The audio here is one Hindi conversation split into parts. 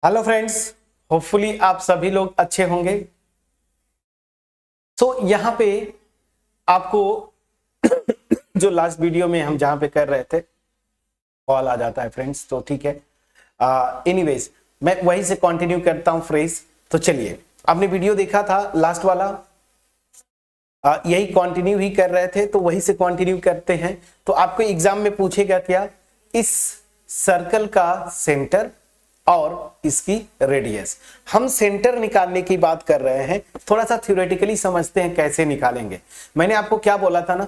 हेलो फ्रेंड्स, होपफुली आप सभी लोग अच्छे होंगे। तो यहाँ पे आपको जो लास्ट वीडियो में हम जहां पे कर रहे थे कॉल आ जाता है फ्रेंड्स, तो ठीक है। एनीवेज मैं वहीं से कंटिन्यू करता हूं फ्रेज। तो चलिए, आपने वीडियो देखा था लास्ट वाला, यही कंटिन्यू ही कर रहे थे, तो वहीं से कंटिन्यू करते हैं। तो आपको एग्जाम में पूछेगा क्या, इस सर्कल का सेंटर और इसकी रेडियस। हम सेंटर निकालने की बात कर रहे हैं, थोड़ा सा थ्योरेटिकली समझते हैं कैसे निकालेंगे। मैंने आपको क्या बोला था ना,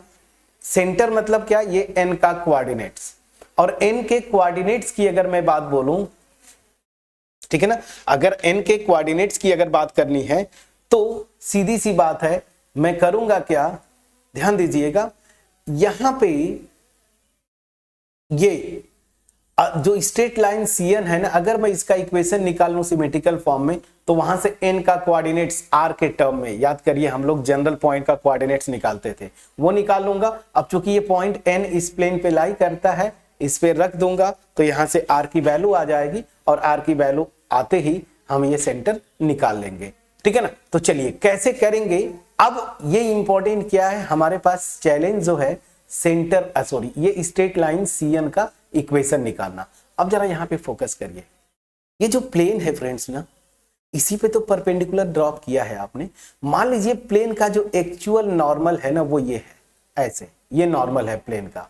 सेंटर मतलब क्या, ये n का कोऑर्डिनेट्स, और n के कोऑर्डिनेट्स की अगर मैं बात बोलूं, ठीक है ना, अगर n के कोऑर्डिनेट्स की अगर बात करनी है तो सीधी सी बात है, मैं करूंगा क्या, ध्यान दीजिएगा। यहां पे ये जो स्ट्रेट लाइन Cn है ना, अगर मैं इसका इक्वेशन निकालूं सिमेट्रिकल फॉर्म में, तो वहां से n का कोऑर्डिनेट्स r के टर्म में, याद करिए हम लोग जनरल पॉइंट का कोऑर्डिनेट्स निकालते थे, वो निकाल लूंगा। अब चूंकि ये पॉइंट n इस प्लेन पे लाई करता है, इस पे रख दूंगा, तो यहां से r की वैल्यू आ जाएगी, और r की वैल्यू आते ही हम ये सेंटर निकाल लेंगे, ठीक है ना। तो चलिए कैसे करेंगे। अब ये इंपॉर्टेंट क्या है, हमारे पास चैलेंज जो है सेंटर सॉरी ये स्ट्रेट लाइन Cn का इक्वेशन निकालना। अब जरा यहां पे फोकस करिए, ये जो प्लेन है फ्रेंड्स ना, इसी पे तो परपेंडिकुलर ड्रॉप किया है आपने। मान लीजिए प्लेन का जो एक्चुअल नॉर्मल है ना, वो ये है, ऐसे ये नॉर्मल है प्लेन का,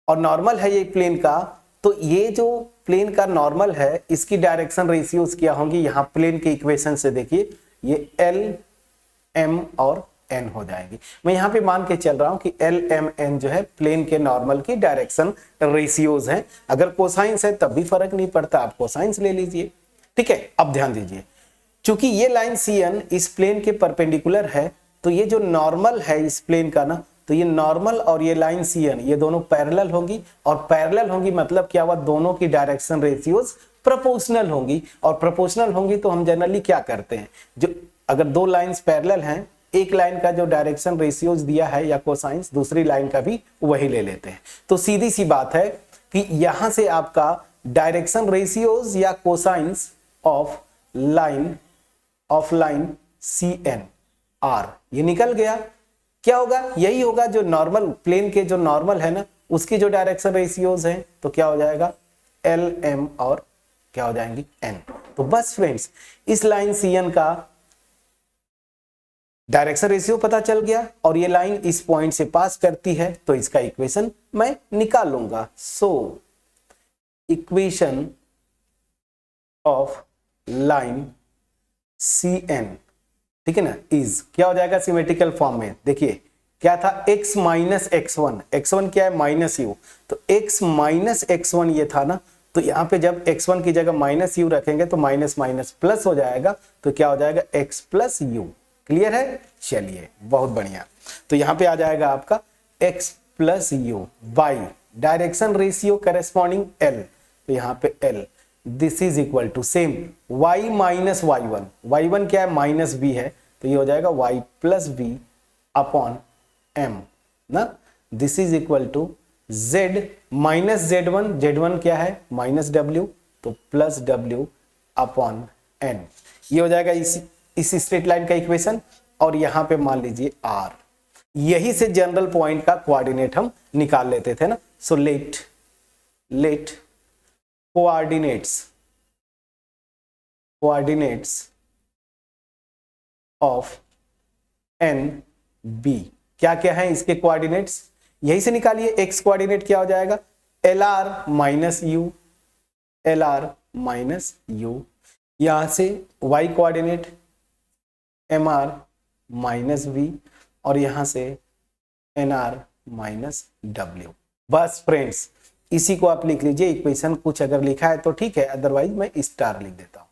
और नॉर्मल है ये प्लेन का। तो ये जो प्लेन का नॉर्मल है, इसकी डायरेक्शन रेशियोज क्या होंगी, यहां प्लेन के इक्वेशन से देखिए, ये L M और n हो जाएगी। मैं यहां पे मान के चल रहा हूं कि L M N जो है प्लेन के नॉर्मल की डायरेक्शन रेशियोज हैं। अगर कोसाइंस है तब भी फर्क नहीं पड़ता, आप कोसाइंस ले लीजिए, ठीक है। अब ध्यान दीजिए, चूंकि ये लाइन Cn इस प्लेन के परपेंडिकुलर है, तो ये जो नॉर्मल है इस प्लेन का ना, तो ये नॉर्मल और ये लाइन Cn ये दोनों पैरेलल होंगी, और पैरेलल होंगी मतलब क्या हुआ, दोनों की डायरेक्शन रेशियोज प्रोपोर्शनल होंगी। और प्रोपोर्शनल होंगी तो हम जनरली क्या करते हैं, जो अगर दो लाइंस पैरेलल हैं, एक लाइन का जो डायरेक्शन रेशियोज दिया है या कोसाइंस, दूसरी लाइन का भी वही ले लेते हैं। तो सीधी सी बात है कि यहां से आपका डायरेक्शन रेशियोज या cosines of line Cn R ये निकल गया। क्या होगा, यही होगा जो नॉर्मल प्लेन के जो नॉर्मल है ना, उसकी जो डायरेक्शन रेशियोज हैं, तो क्या हो जाएगा L M और क्या हो जाएंगी N। तो बस फ्रेंड्स, इस लाइन Cn का डायरेक्शन रेशियो पता चल गया, और ये लाइन इस पॉइंट से पास करती है, तो इसका इक्वेशन मैं निकाल लूंगा। So equation of line Cn, ठीक है ना, इज क्या हो जाएगा सिमेट्रिकल फॉर्म में। देखिए क्या था, x माइनस x1, x1 क्या है माइनस u, तो x माइनस x1 ये था ना, तो यहाँ पे जब x1 की जगह माइनस u रखेंगे तो माइनस माइनस प्लस हो जाएगा, तो क्या हो जाएगा x प्लस u। क्लियर है, चलिए बहुत बढ़िया। तो यहाँ पे आ जाएगा आपका x plus u by direction ratio corresponding L, तो यहाँ पे L, this is equal to same y minus y1, y1 क्या है माइनस b है, तो ये हो जाएगा y plus b upon m ना, this is equal to z minus z1, z1 क्या है माइनस w, तो प्लस w अपॉन n। ये हो जाएगा इस स्ट्रेट लाइन का इक्वेशन, और यहां पे मान लीजिए r, यही से जनरल पॉइंट का कोऑर्डिनेट हम निकाल लेते थे ना। So let coordinates of n b, क्या क्या है इसके कोऑर्डिनेट्स, यही से निकालिए। x कोऑर्डिनेट क्या हो जाएगा LR minus u, LR minus u, यहां से y coordinate MR minus v, और यहां से NR माइनस w। बस फ्रेंड्स, इसी को आप लिख लीजिए। इक्वेशन कुछ अगर लिखा है तो ठीक है, अदरवाइज मैं स्टार लिख देता हूं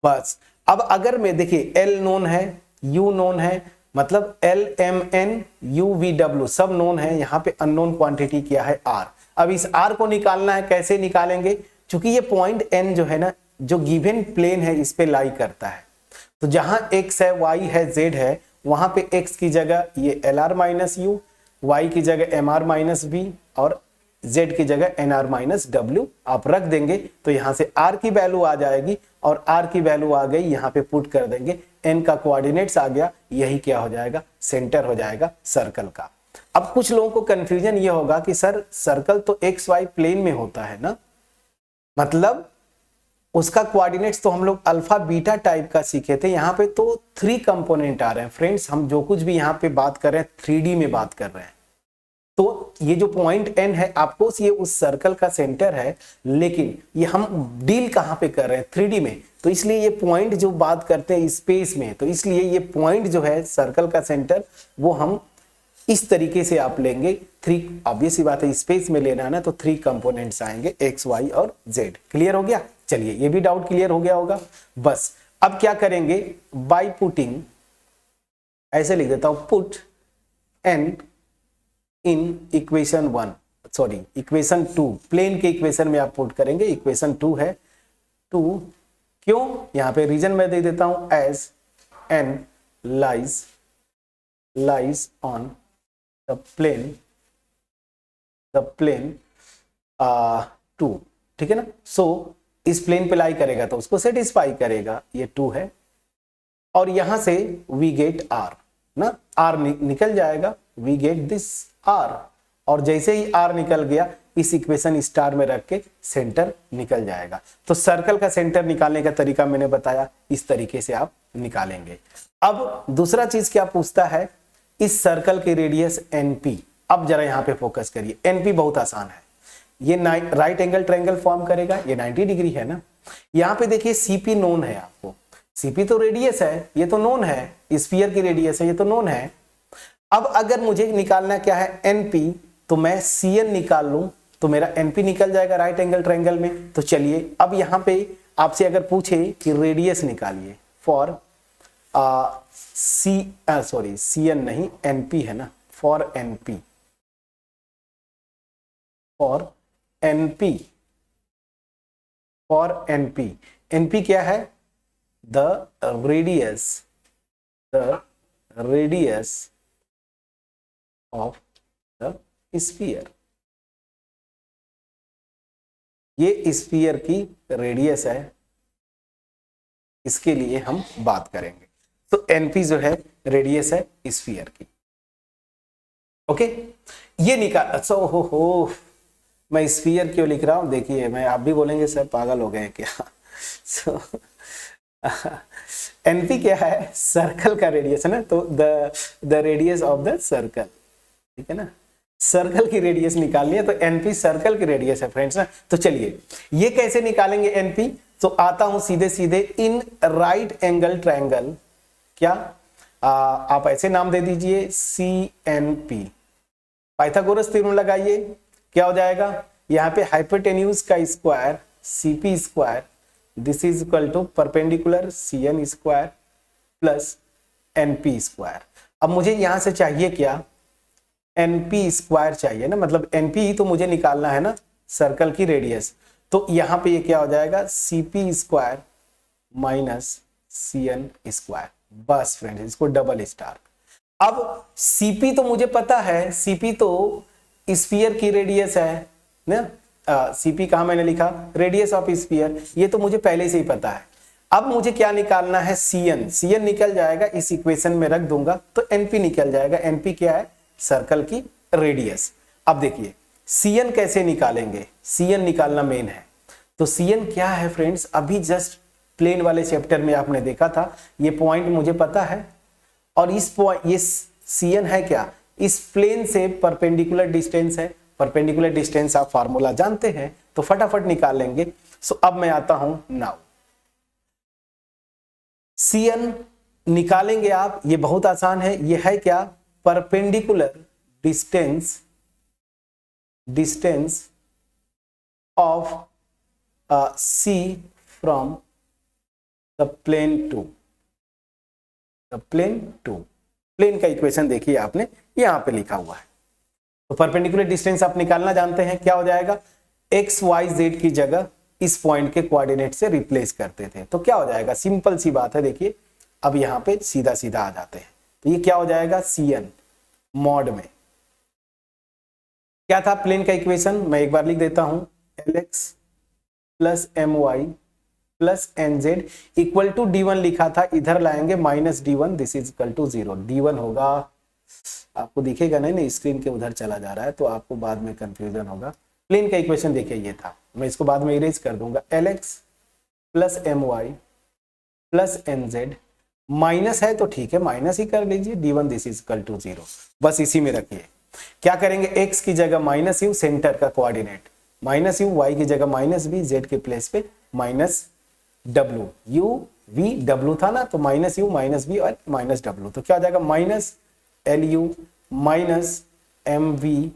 बस। अब अगर मैं देखिए L नोन है, U नोन है, मतलब L M N U V W सब नोन है, यहाँ पे अननोन क्वांटिटी क्या है R। अब इस R को निकालना है, कैसे निकालेंगे, क्योंकि ये पॉइंट N जो है ना, जो गिवन प्लेन है इस पे लाई करता है, तो जहां x है y है z है, वहां पे x की जगह ये LR माइनस u, y की जगह MR माइनस v, और z की जगह nr माइनस w आप रख देंगे तो यहां से r की वैल्यू आ जाएगी और r की वैल्यू आ गई, यहां पे पुट कर देंगे, n का कोऑर्डिनेट्स आ गया, यही क्या हो जाएगा, सेंटर हो जाएगा सर्कल का। अब कुछ लोगों को कंफ्यूजन ये होगा कि सर सर्कल तो एक्स वाई प्लेन में होता है ना, मतलब उसका कोऑर्डिनेट्स तो हम लोग अल्फा बीटा टाइप का सीखे थे, यहाँ पे तो 3 कंपोनेंट आ रहे हैं। फ्रेंड्स हम जो कुछ भी यहाँ पे बात कर रहे हैं 3D में बात कर रहे हैं, तो ये जो पॉइंट n है आपको ये उस सर्कल का सेंटर है, लेकिन ये हम डील कहाँ पे कर रहे हैं, 3D में, तो इसलिए ये पॉइंट जो बात करते हैं स्पेस में, तो इसलिए ये पॉइंट जो है सर्कल का सेंटर वो हम इस तरीके से आप लेंगे 3, ऑब्वियस सी बात है स्पेस में लेना है ना, तो 3 कंपोनेंट्स आएंगे x y और z। क्लियर हो गया? चलिए ये भी डाउट क्लियर हो गया होगा। बस अब क्या करेंगे, बाय पुटिंग, ऐसे लिख देता हूं, put n in equation 1, sorry equation 2, plane के इक्वेशन में आप पुट करेंगे, इक्वेशन 2 है 2, क्यों, यहां पे रीजन मैं दे देता हूं as n lies on the plane 2, ठीक है ना। सो इस प्लेन पे लाई करेगा तो उसको सेटिस्फाई करेगा, ये 2 है, और यहां से वी गेट r ना, r निकल जाएगा, वी गेट दिस r, और जैसे ही r निकल गया इस इक्वेशन स्टार में रख के सेंटर निकल जाएगा। तो सर्कल का सेंटर निकालने का तरीका मैंने बताया, इस तरीके से आप निकालेंगे। अब दूसरा चीज क्या पूछता है, इस सर्कल की रेडियस NP। अब जरा यहां पे फोकस करिए, NP बहुत आसान है, ये राइट एंगल ट्रायंगल फॉर्म करेगा, ये 90 डिग्री है ना। यहां पे देखिए CP नोन है आपको, CP तो रेडियस है, ये तो नोन है, स्फीयर की रेडियस है, ये तो नोन है। अब अगर मुझे निकालना क्या है NP, तो मैं CN निकाल लूं तो मेरा NP निकल जाएगा राइट एंगल ट्रायंगल में। तो चलिए अब यहां पे आपसे अगर पूछे कि रेडियस निकालिए फॉर CN नहीं, NP है ना, फॉर NP क्या है, the radius of the sphere, ये स्फीयर की रेडियस है, इसके लिए हम बात करेंगे। तो NP जो है रेडियस है स्फीयर की, ओके। ये निकाल, सो हो मैं स्फीयर क्यों लिख रहा हूं, देखिए मैं, आप भी बोलेंगे सर पागल हो गए क्या। सो NP क्या है, सर्कल का रेडियस है ना, तो the radius of the circle, ठीक है ना, सर्कल की रेडियस निकालनी है, तो NP सर्कल की रेडियस है फ्रेंड्स ना। तो चलिए ये कैसे निकालेंगे NP, तो आता हूं सीधे सीधे, इन राइट एंगल ट्रायंगल, क्या आप ऐसे नाम दे दीजिए CNP, पाइथागोरस थ्योरम लगाइए, क्या हो जाएगा, यहाँ पे हाइपोटेन्यूज का square CP square, this is equal to perpendicular CN square plus NP square. अब मुझे यहां से चाहिए क्या, NP स्क्वायर चाहिए ना, मतलब NP ही तो मुझे निकालना है ना, सर्कल की रेडियस। तो यहां पे ये क्या हो जाएगा, CP square minus CN square, बस फ्रेंड्स इसको डबल स्टार। अब CP तो मुझे पता है, CP तो स्फीयर की रेडियस है ना, CP कहां मैंने लिखा, रेडियस ऑफ स्फीयर, ये तो मुझे पहले से ही पता है। अब मुझे क्या निकालना है, CN निकल जाएगा, इस इक्वेशन में रख दूंगा तो NP निकल जाएगा। NP क्या है, सर्कल की रेडियस। अब देखिए CN कैसे निकालेंगे, CN निकालना मेन है, तो CN क्या है फ्रेंड्स, अभी जस्ट प्लेन वाले चैप्टर में आपने देखा था, ये पॉइंट मुझे पता है, और इस पॉइंट, ये CN है क्या, इस प्लेन से परपेंडिकुलर डिस्टेंस है, परपेंडिकुलर डिस्टेंस आप फार्मूला जानते हैं तो फटाफट निकाल लेंगे। सो अब मैं आता हूं नाउ, CN निकालेंगे आप, ये बहुत आसान है, ये है क्या, perpendicular distance of C from the plane to plane का इक्वेशन देखिए आपने यहां पे लिखा हुआ है। तो परपेंडिकुलर डिस्टेंस आप निकालना जानते हैं, क्या हो जाएगा, XYZ की जगह इस पॉइंट के कोऑर्डिनेट से रिप्लेस करते थे, तो क्या हो जाएगा, सिंपल सी बात है, देखिए अब यहां पे सीधा सीधा आ जाते हैं, तो ये क्या हो जाएगा, CN मॉड में क्या था प्लेन का इक्वेशन, मैं एक बार लिख देता हूं, Lx plus m y plus n z equal to D1 लिखा था, इधर लाएंगे minus D1, this is equal to 0। D1 होगा, आपको दिखेगा नहीं ना, स्क्रीन के उधर चला जा रहा है तो आपको बाद में कंफ्यूजन होगा। प्लेन का इक्वेशन देखिए ये था, मैं इसको बाद में इरेज कर दूंगा, Lx plus m y plus n z, minus है तो ठीक है माइनस ही कर लीजिए, D1 this is equal to 0, बस इसी में रखिए। क्या करेंगे, x की जगह माइनस यू, सेंटर का कोऑर्डिनेट माइनस यू, y की जगह माइनस बी, z के प्लेस पे minus w, u v w था ना, तो माइनस यू माइनस बी और माइनस w, तो क्या हो जाएगा minus l u minus m v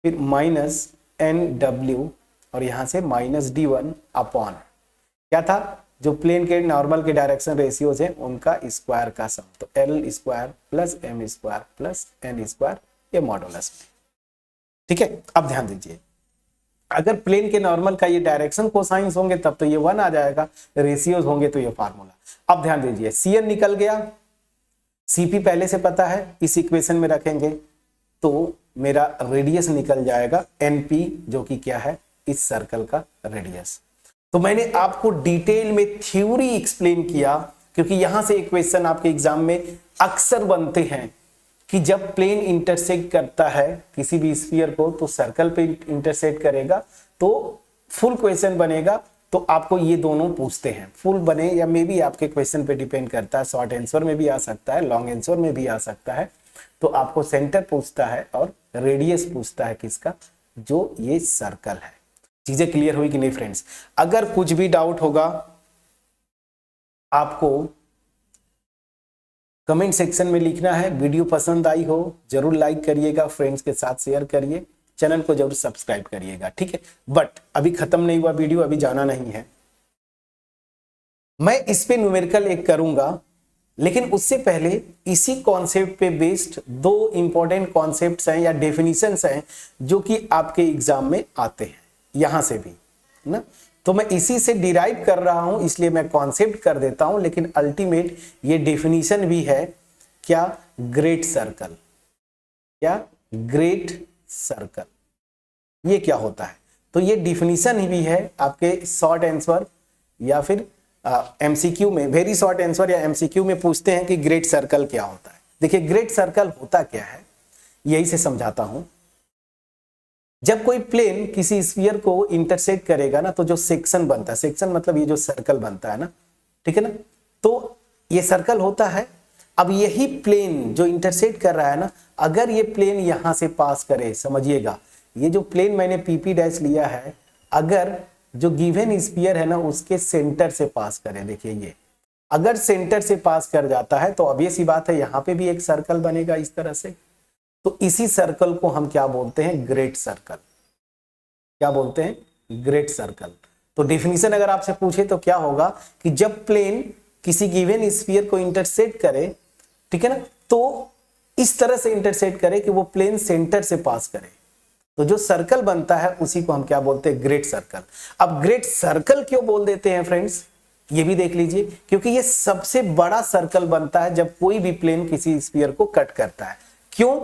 फिर माइनस एन डब्ल्यू और यहां से माइनस D1 अपॉन क्या था, जो प्लेन के नॉर्मल के डायरेक्शन रेशियोज है उनका स्क्वायर का सम, तो l square plus m square plus n square, ये मॉडुलस में। ठीक है, अब ध्यान दीजिए, अगर प्लेन के नॉर्मल का ये डायरेक्शन कोसाइंस होंगे तब तो ये 1 आ जाएगा, रेशियोज होंगे तो ये फार्मूला। अब ध्यान दीजिए, Cn निकल गया, Cp पहले से पता है, इस इक्वेशन में रखेंगे तो मेरा रेडियस निकल जाएगा Np, जो कि क्या है, इस सर्कल का रेडियस। तो मैंने आपको डिटेल में थ्योरी एक्सप्लेन किया, क्योंकि यहां से इक्वेशन आपके एग्जाम में अक्सर बनते हैं कि जब प्लेन इंटरसेक्ट करता है किसी भी स्फीयर को तो सर्कल पे इंटरसेक्ट करेगा, तो फुल क्वेश्चन बनेगा, तो आपको ये दोनों पूछते हैं, फुल बने या मे बी आपके क्वेश्चन पे डिपेंड करता है, शॉर्ट आंसर में भी आ सकता है, लॉन्ग आंसर में भी आ सकता है। तो आपको सेंटर पूछता है और रेडियस पूछता है किसका, जो ये सर्कल है। चीजें क्लियर हुई कि नहीं फ्रेंड्स? अगर कुछ भी डाउट होगा आपको कमेंट सेक्शन में लिखना है। वीडियो पसंद आई हो जरूर लाइक करिएगा, फ्रेंड्स के साथ शेयर करिए, चैनल को जरूर सब्सक्राइब करिएगा, ठीक है। बट अभी खत्म नहीं हुआ वीडियो, अभी जाना नहीं है, मैं इस पे न्यूमेरिकल एक करूंगा, लेकिन उससे पहले इसी कॉन्सेप्ट पे बेस्ड दो इंपॉर्टेंट कॉन्सेप्ट्स हैं या डेफिनेशंस हैं जो कि आपके एग्जाम में आते हैं, यहां से भी ना, तो मैं इसी से डिराइव कर रहा हूं, इसलिए मैं कॉन्सेप्ट कर देता हूं, लेकिन अल्टीमेट ये डेफिनेशन भी है। क्या? Great circle. क्या? ग्रेट सर्कल ये क्या होता है, तो ये डिफिनीशन ही भी है आपके शॉर्ट आंसर या फिर एमसीक्यू में, वेरी शॉर्ट आंसर या एमसीक्यू में पूछते हैं कि ग्रेट सर्कल क्या होता है। देखिए ग्रेट सर्कल होता क्या है, यही से समझाता हूं। जब कोई प्लेन किसी स्फीयर को इंटरसेक्ट करेगा ना, तो जो सेक्शन बनता है, सेक्शन मतलब ये जो सर्कल बनता है ना, ठीक है ना, तो ये सर्कल होता है। अब यही प्लेन जो इंटरसेक्ट कर रहा है ना, अगर ये प्लेन यहां से पास करे, समझिएगा ये जो प्लेन मैंने पीपी डैश लिया है, अगर जो गिवन स्फीयर है ना उसके सेंटर से पास करे, देखिए ये अगर सेंटर से पास कर जाता है तो ऑब्वियस सी बात है यहां पे भी एक सर्कल बनेगा इस तरह से, तो इसी सर्कल को हम क्या बोलते हैं, ग्रेट सर्कल। क्या बोलते हैं? Great circle. तो डेफिनेशन अगर आपसे पूछे तो क्या होगा कि जब प्लेन किसी गिवन स्फीयर को इंटरसेक्ट करे, ठीक है ना, तो इस तरह से इंटरसेक्ट करे कि वो प्लेन सेंटर से पास करे, तो जो सर्कल बनता है उसी को हम क्या बोलते हैं, ग्रेट सर्कल। अब ग्रेट सर्कल क्यों बोल देते हैं फ्रेंड्स, ये भी देख लीजिए, क्योंकि ये सबसे बड़ा सर्कल बनता है जब कोई भी प्लेन किसी स्फीयर को कट करता है। क्यों?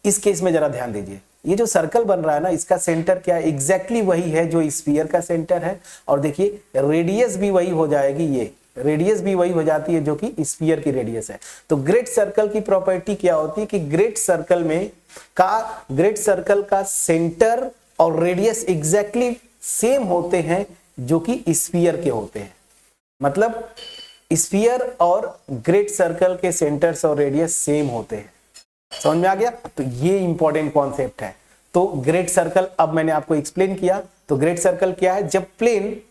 इस केस में जरा ध्यान दीजिए, ये जो सर्कल बन रहा है ना, इसका सेंटर क्या है, एग्जैक्टली वही है जो स्फीयर का सेंटर है, और देखिए रेडियस भी वही हो जाएगी, ये रेडियस भी वही हो जाती है जो कि स्फीयर की रेडियस है। तो ग्रेट सर्कल की प्रॉपर्टी क्या होती है कि ग्रेट सर्कल का सेंटर और रेडियस एग्जैक्टली सेम होते हैं जो कि स्फीयर के होते हैं। मतलब स्फीयर और ग्रेट सर्कल के सेंटर्स और रेडियस सेम होते हैं। समझ में आ गया? तो ये इंपॉर्टेंट कॉन्सेप्ट है। तो ग्रेट सर्कल अब मैंने आपको एक्सप्लेन किया। तो ग्रेट सर्कल क्या है, जब प्लेन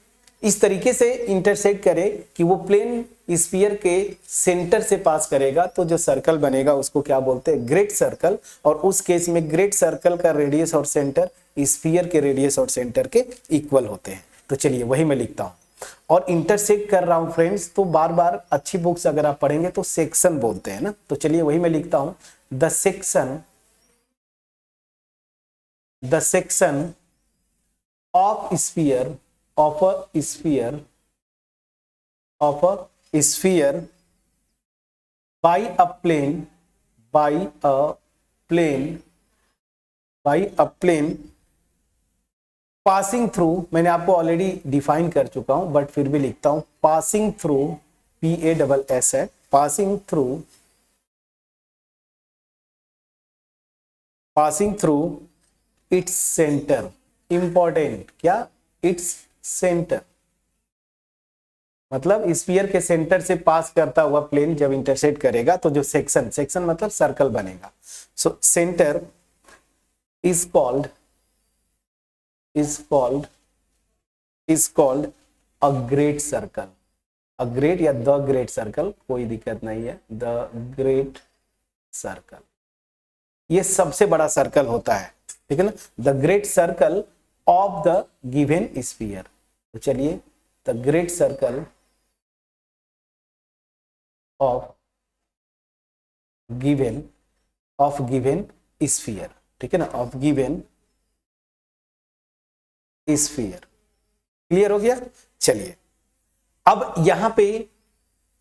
इस तरीके से इंटरसेक्ट करे कि वो प्लेन स्फीयर के सेंटर से पास करेगा, तो जो सर्कल बनेगा उसको क्या बोलते हैं, ग्रेट सर्कल। और उस केस में ग्रेट सर्कल का रेडियस और सेंटर स्फीयर के रेडियस और सेंटर के इक्वल होते हैं। तो चलिए वही मैं लिखता हूं, और इंटरसेक्ट कर रहा हूं फ्रेंड्स, तो बार बार अच्छी बुक्स अगर आप पढ़ेंगे तो सेक्शन बोलते हैं ना, तो चलिए वही मैं लिखता हूं, the section of sphere of a sphere by a plane by a plane passing through, मैंने आपको ऑलरेडी डिफाइन कर चुका हूं बट फिर भी लिखता हूं, पासिंग थ्रू, PASS है, passing through, passing through its centre, important क्या, इट्स सेंटर, मतलब स्फीयर के सेंटर से पास करता हुआ प्लेन जब इंटरसेक्ट करेगा तो जो सेक्शन, सेक्शन मतलब सर्कल बनेगा। So centre is called, is called, is called a great circle, a great या द ग्रेट सर्कल, कोई दिक्कत नहीं है, द ग्रेट सर्कल, ये सबसे बड़ा सर्कल होता है, ठीक है ना, the great circle of the given sphere. तो चलिए, the great circle of given, of given sphere, ठीक है ना, ऑफ गिवन स्फीयर, क्लियर हो गया। चलिए अब यहां पे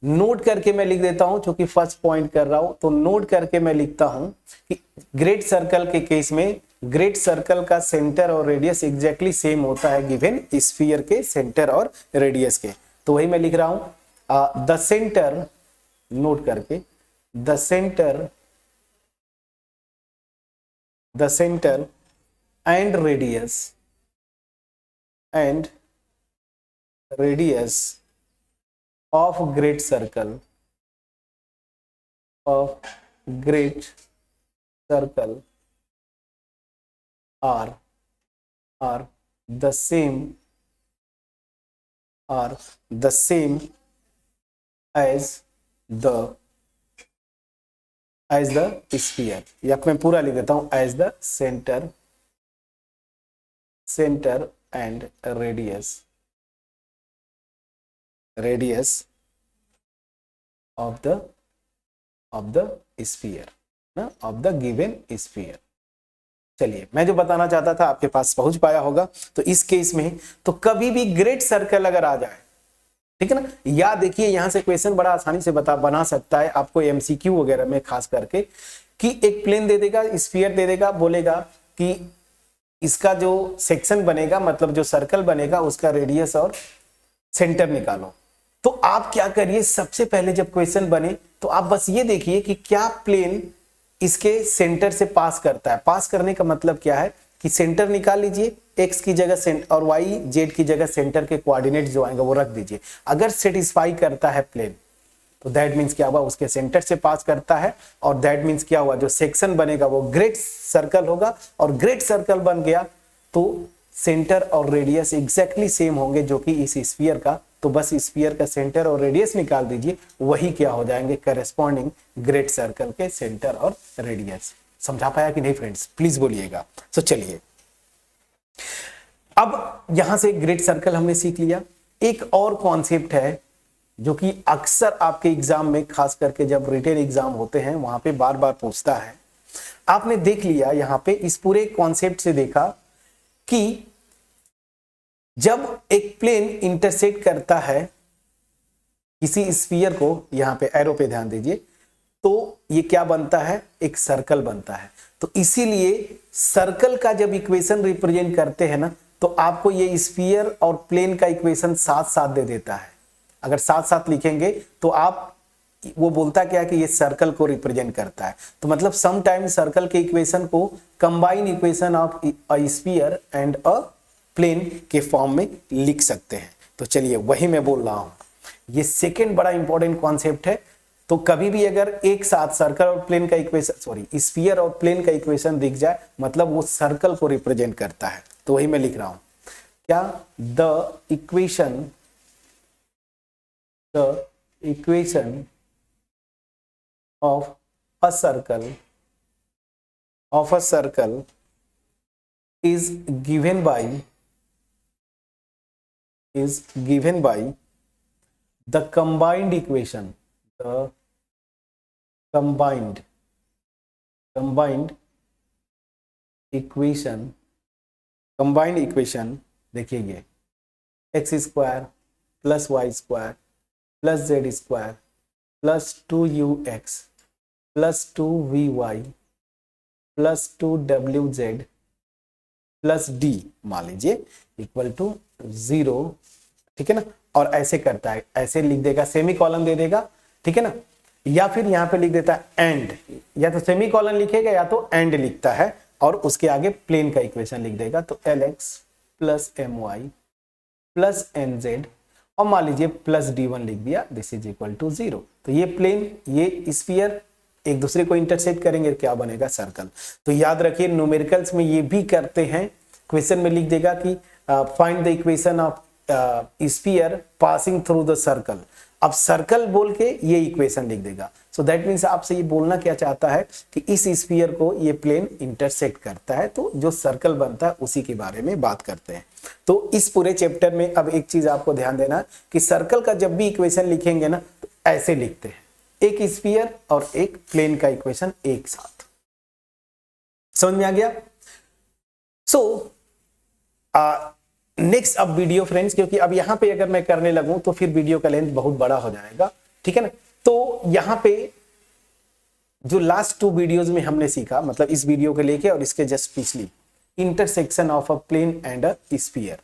नोट करके मैं लिख देता हूं, क्योंकि फर्स्ट पॉइंट कर रहा हूं तो नोट करके मैं लिखता हूं कि ग्रेट सर्कल के केस में ग्रेट सर्कल का सेंटर और रेडियस एग्जैक्टली सेम होता है गिवन स्फीयर के सेंटर और रेडियस के। तो वही मैं लिख रहा हूं, द सेंटर, नोट करके, the centre, the centre and radius, and radius of great circle, of great circle are the same, are the same as the sphere, या मैं पूरा लिख देता हूं, as the center, center and radius, radius of the sphere ना, of the given sphere। चलिए, मैं जो बताना चाहता था आपके पास पहुंच पाया होगा। तो इस केस में तो कभी भी ग्रेट सर्कल अगर आ जाए, ठीक है ना, या देखिए यहां से क्वेश्चन बड़ा आसानी से बना सकता है आपको MCQ वगैरह में, खास करके कि एक प्लेन दे देगा, स्फीयर दे देगा, बोलेगा कि इसका जो सेक्शन बनेगा, मतलब जो सर्कल बनेगा, उसका रेडियस और सेंटर निकालो। तो आप क्या करिए, सबसे पहले जब क्वेश्चन बने तो आप बस ये देखिए कि क्या प्लेन इसके सेंटर से पास करता है। पास करने का मतलब क्या है कि सेंटर निकाल लीजिए, एक्स की जगह सेंटर और वाई जेड की जगह सेंटर के कोऑर्डिनेट जो आएंगे वो रख दीजिए। अगर सेटिस्फाई करता है प्लेन तो दैट मीन्स क्या हुआ, उसके सेंटर से पास करता है, और दैट मीन्स क्या हुआ, जो सेक्शन बनेगा वो ग्रेट सर्कल होगा, और ग्रेट सर्कल बन गया तो सेंटर और रेडियस एग्जैक्टली सेम होंगे जो कि इस स्फीयर का। तो बस स्फीयर का सेंटर और रेडियस निकाल दीजिए, वही क्या हो जाएंगे, करेस्पॉन्डिंग ग्रेट सर्कल के सेंटर और रेडियस। समझा पाया कि नहीं फ्रेंड्स, प्लीज बोलिएगा। तो चलिए, अब यहां से ग्रेट सर्कल हमने सीख लिया। एक और कॉन्सेप्ट है जो कि अक्सर आपके एग्जाम में, खास करके जब रिटेन एग्जाम होते हैं वहां पे बार बार पूछता है। आपने देख लिया यहां पे, इस पूरे कॉन्सेप्ट से देखा कि जब एक प्लेन इंटरसेक्ट करता है किसी स्फीयर को, यहां पे एरो पे ध्यान दीजिए, तो ये क्या बनता है, एक सर्कल बनता है। तो इसीलिए सर्कल का जब इक्वेशन रिप्रेजेंट करते हैं ना, तो आपको ये स्फीयर और प्लेन का इक्वेशन साथ साथ दे देता है। अगर साथ साथ लिखेंगे तो आप, वो बोलता क्या है कि ये सर्कल को रिप्रेजेंट करता है। तो मतलब सम टाइम सर्कल के इक्वेशन को combine equation of a sphere and a plane के फॉर्म में लिख सकते हैं। तो चलिए, वही मैं बोल रहा हूं, ये सेकेंड बड़ा इंपॉर्टेंट कॉन्सेप्ट है। तो कभी भी अगर एक साथ सर्कल और प्लेन का इक्वेशन, सॉरी स्फीयर और प्लेन का इक्वेशन दिख जाए, मतलब वो सर्कल को रिप्रेजेंट करता है। तो वही मैं लिख रहा हूं, क्या, the equation of a circle is given by the combined equation, the combined equation देखिए, ये x square plus y square plus z square plus 2ux plus 2vy plus 2wz plus d मान लीजिए इक्वल टू 0, ठीक है ना। और ऐसे करता है, ऐसे लिख देगा, सेमी कॉलन दे देगा, ठीक है ना। या फिर यहां पे लिख देता है एंड, या तो सेमी कॉलन लिखेगा या तो एंड लिखता है और उसके आगे प्लेन का इक्वेशन लिख देगा। तो Lx plus My plus Nz और मान लीजिए प्लस D1 लिख दिया, दिस इज इक्वल टू 0। तो ये प्लेन, ये स्फीयर एक दूसरे को इंटरसेक्ट करेंगे, क्या बनेगा? सर्कल। तो याद रखिए न्यूमेरिकल्स में ये भी करते हैं, क्वेश्चन में लिख देगा कि find the equation of sphere passing through the circle. अब सर्कल बोल के ये इक्वेशन लिख देगा। सो दैट मीन्स आपसे ये बोलना क्या चाहता है कि इस स्फीयर को ये प्लेन इंटरसेक्ट करता है, तो जो सर्कल बनता है उसी के बारे में बात करते हैं। तो इस पूरे चैप्टर में अब एक चीज आपको ध्यान देना कि सर्कल का जब भी इक्वेशन लिखेंगे ना तो ऐसे लिखते हैं, एक स्फीयर और एक प्लेन का इक्वेशन एक साथ। समझ में आ गया? सो नेक्स्ट अब वीडियो फ्रेंड्स, क्योंकि अब यहां पे अगर मैं करने लगूं तो फिर वीडियो का लेंथ बहुत बड़ा हो जाएगा, ठीक है ना। तो यहां पे जो लास्ट 2 वीडियोस में हमने सीखा, मतलब इस वीडियो के लेके और इसके जस्ट पिछली, intersection of a plane and a sphere,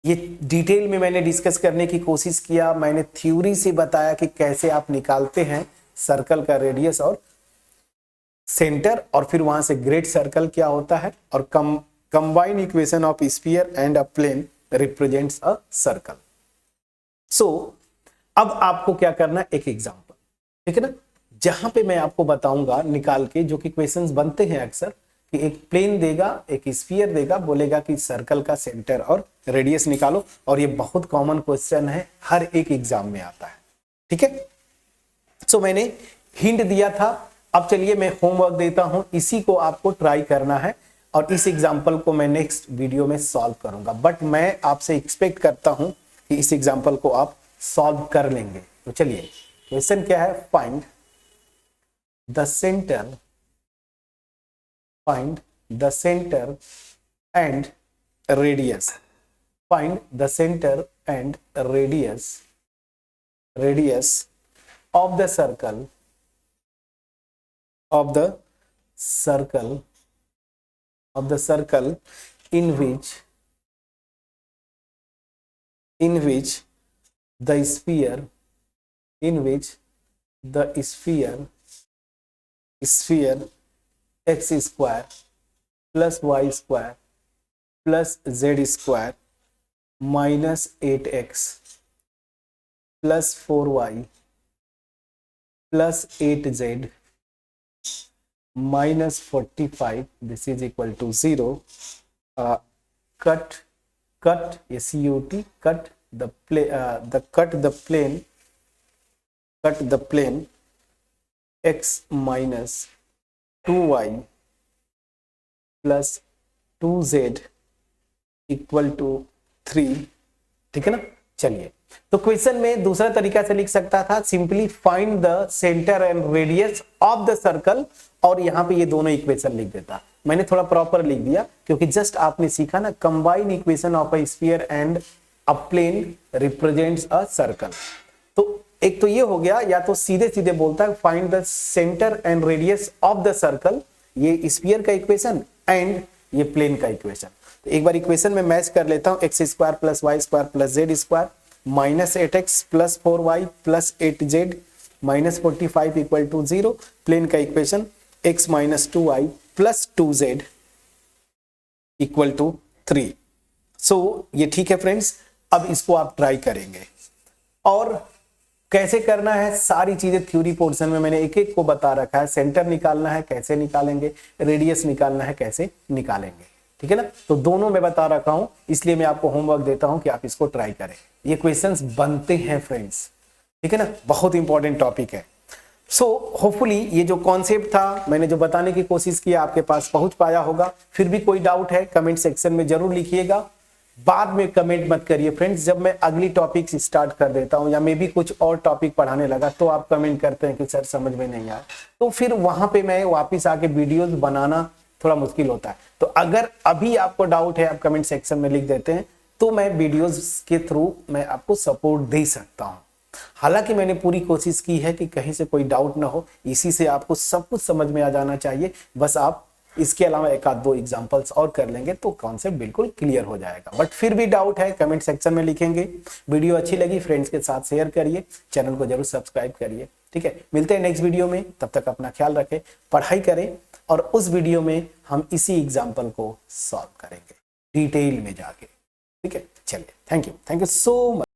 ये डिटेल में मैंने डिस्कस करने की कोशिश किया। मैंने थ्योरी से बताया कि कैसे आप निकालते हैं सर्कल का रेडियस और सेंटर, और फिर वहां से ग्रेट सर्कल क्या होता है, और combine equation of sphere and a plane represents a circle. So अब आपको क्या करना है, एक एग्जांपल, ठीक है ना, जहां पे मैं आपको बताऊंगा निकाल के, जो कि क्वेश्चंस बनते हैं अक्सर, कि एक प्लेन देगा, एक स्फीयर देगा, बोलेगा कि सर्कल का सेंटर और रेडियस निकालो, और ये बहुत कॉमन क्वेश्चन है, हर एक एग्जाम में आता है, ठीक है। सो मैंने हिंट दिया था, अब चलिए मैं होमवर्क देता हूं, इसी को आपको ट्राई करना है और इस एग्जाम्पल को मैं नेक्स्ट वीडियो में सॉल्व करूंगा। बट मैं आपसे एक्सपेक्ट करता हूं कि इस एग्जाम्पल को आप सॉल्व कर लेंगे। तो चलिए, क्वेश्चन क्या है, find the centre, find the centre and radius, find the centre and radius of the circle, of the circle, of the circle in which the sphere, in which the sphere x square plus y square plus z square minus 8x plus 4y plus 8z minus 45, this is equal to 0. Cut SUT, cut the plane x minus 2y plus 2z equal to 3, ठीक है ना। चलिए, तो क्वेश्चन में दूसरा तरीका से लिख सकता था, simply find the centre and radius of the circle, और यहां पे ये दोनों इक्वेशन लिख देता। मैंने थोड़ा प्रॉपर लिख दिया क्योंकि जस्ट आपने सीखा ना, combine equation of a sphere and a plane represents a circle. तो एक तो ये हो गया, या तो सीधे सीधे बोलता है find the centre and radius of the circle, ये स्फीयर का इक्वेशन एंड ये प्लेन का इक्वेशन। तो एक बार इक्वेशन में मैच कर लेता हूं, x square plus y square plus z square minus 8x plus 4y plus 8z minus 45 equal to 0, plane का equation x minus 2y plus 2z equal to 3। So ये ठीक है फ्रेंड्स, अब इसको आप ट्राई करेंगे, और कैसे करना है सारी चीजें थ्योरी पोर्शन में मैंने एक एक को बता रखा है। सेंटर निकालना है कैसे निकालेंगे, रेडियस निकालना है कैसे निकालेंगे, ठीक है ना। तो दोनों मैं बता रखा हूं, इसलिए मैं आपको होमवर्क देता हूं कि आप इसको ट्राई करें। ये क्वेश्चंस बनते हैं फ्रेंड्स, ठीक है ना, बहुत इंपॉर्टेंट टॉपिक है। सो होपफुली ये जो कॉन्सेप्ट था, मैंने जो बताने की कोशिश की, आपके पास पहुंच पाया होगा। फिर भी कोई डाउट है कमेंट सेक्शन में जरूर लिखिएगा, बाद में कमेंट मत करिए फ्रेंड्स। जब मैं अगली टॉपिक स्टार्ट कर देता हूं या मे भी कुछ और टॉपिक पढ़ाने लगा तो आप कमेंट करते हैं कि सर समझ में नहीं आया, तो फिर वहां पे मैं वापस आके वीडियोस बनाना थोड़ा मुश्किल होता है। तो अगर अभी आपको डाउट है, आप कमेंट सेक्शन में लिख देते हैं, तो मैं वीडियोस के थ्रू मैं आपको सपोर्ट दे सकता हूं। हालांकि मैंने पूरी कोशिश की है कि कहीं से कोई डाउट ना हो, इसी से आपको सब कुछ समझ में आ जाना चाहिए। बस आप इसके अलावा एक आध दो एग्जांपल्स और कर लेंगे तो कॉन्सेप्ट बिल्कुल क्लियर हो जाएगा। बट फिर भी डाउट है कमेंट सेक्शन में लिखेंगे। वीडियो अच्छी लगी फ्रेंड्स के साथ शेयर करिए, चैनल को जरूर सब्सक्राइब करिए। ठीक है, मिलते हैं नेक्स्ट वीडियो में, तब तक अपना ख्याल रखें, पढ़ाई करें और उस वीडियो में हम इसी एग्जाम्पल को सॉल्व करेंगे डिटेल में जाके। ठीक है, चलिए, थैंक यू सो मच।